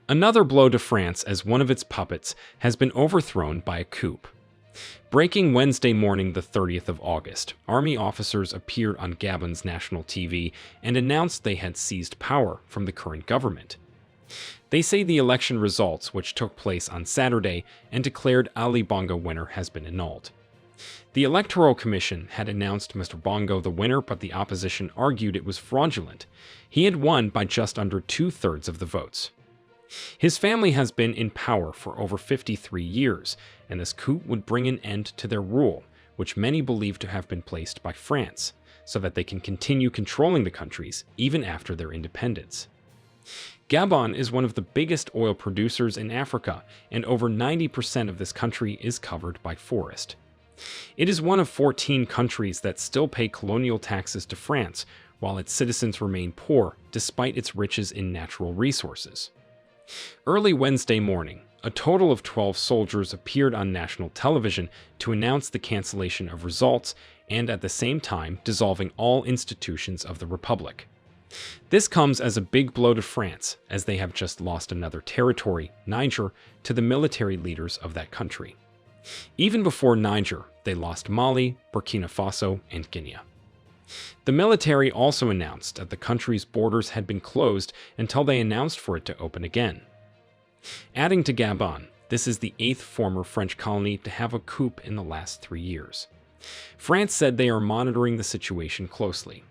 Another blow to France as one of its puppets has been overthrown by a coup. Breaking Wednesday morning, the 30th of August, army officers appeared on Gabon's national TV and announced they had seized power from the current government. They say the election results, which took place on Saturday and declared Ali Bongo winner, has been annulled. The Electoral Commission had announced Mr. Bongo the winner, but the opposition argued it was fraudulent. He had won by just under 2/3 of the votes. His family has been in power for over 53 years, and this coup would bring an end to their rule, which many believe to have been placed by France, so that they can continue controlling the countries even after their independence. Gabon is one of the biggest oil producers in Africa, and over 90% of this country is covered by forest. It is one of 14 countries that still pay colonial taxes to France, while its citizens remain poor despite its riches in natural resources. Early Wednesday morning, a total of 12 soldiers appeared on national television to announce the cancellation of results and at the same time dissolving all institutions of the republic. This comes as a big blow to France, as they have just lost another territory, Niger, to the military leaders of that country. Even before Niger, they lost Mali, Burkina Faso, and Guinea. The military also announced that the country's borders had been closed until they announced for it to open again. Adding to Gabon, this is the 8th former French colony to have a coup in the last 3 years. France said they are monitoring the situation closely.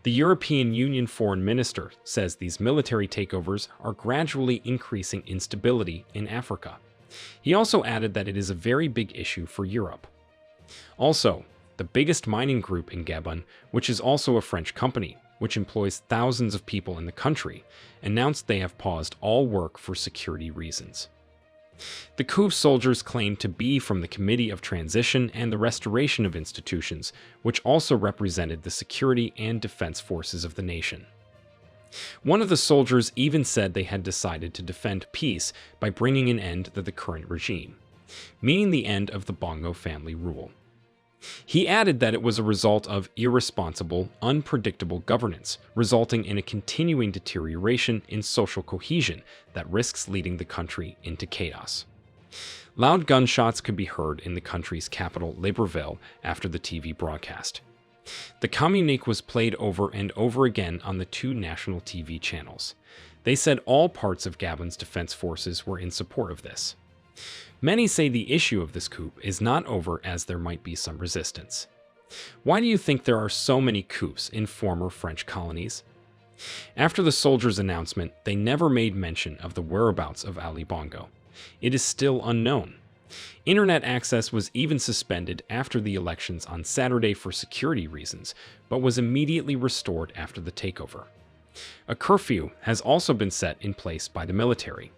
The European Union foreign minister says these military takeovers are gradually increasing instability in Africa. He also added that it is a very big issue for Europe. Also, the biggest mining group in Gabon, which is also a French company, which employs thousands of people in the country, announced they have paused all work for security reasons. The coup soldiers claim to be from the Committee of Transition and the Restoration of Institutions, which also represented the security and defense forces of the nation. One of the soldiers even said they had decided to defend peace by bringing an end to the current regime, meaning the end of the Bongo family rule. He added that it was a result of irresponsible, unpredictable governance, resulting in a continuing deterioration in social cohesion that risks leading the country into chaos. Loud gunshots could be heard in the country's capital, Libreville, after the TV broadcast. The communique was played over and over again on the 2 national TV channels. They said all parts of Gabon's defense forces were in support of this. Many say the issue of this coup is not over, as there might be some resistance. Why do you think there are so many coups in former French colonies? After the soldiers' announcement, they never made mention of the whereabouts of Ali Bongo. It is still unknown. Internet access was even suspended after the elections on Saturday for security reasons, but was immediately restored after the takeover. A curfew has also been set in place by the military.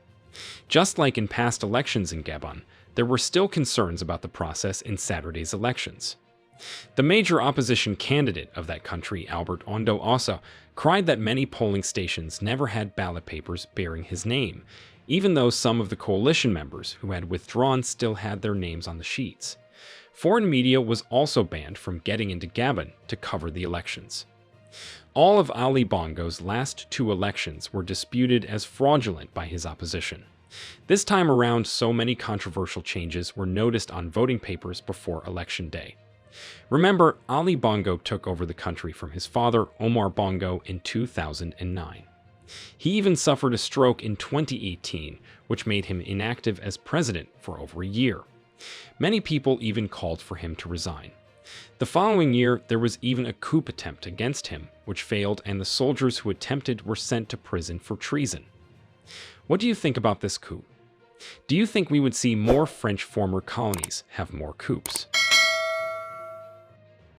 Just like in past elections in Gabon, there were still concerns about the process in Saturday's elections. The major opposition candidate of that country, Albert Ondo Osso, cried that many polling stations never had ballot papers bearing his name, even though some of the coalition members who had withdrawn still had their names on the sheets. Foreign media was also banned from getting into Gabon to cover the elections. All of Ali Bongo's last 2 elections were disputed as fraudulent by his opposition. This time around, so many controversial changes were noticed on voting papers before Election Day. Remember, Ali Bongo took over the country from his father, Omar Bongo, in 2009. He even suffered a stroke in 2018, which made him inactive as president for over a year. Many people even called for him to resign. The following year, there was even a coup attempt against him, which failed, and the soldiers who attempted were sent to prison for treason. What do you think about this coup? Do you think we would see more French former colonies have more coups?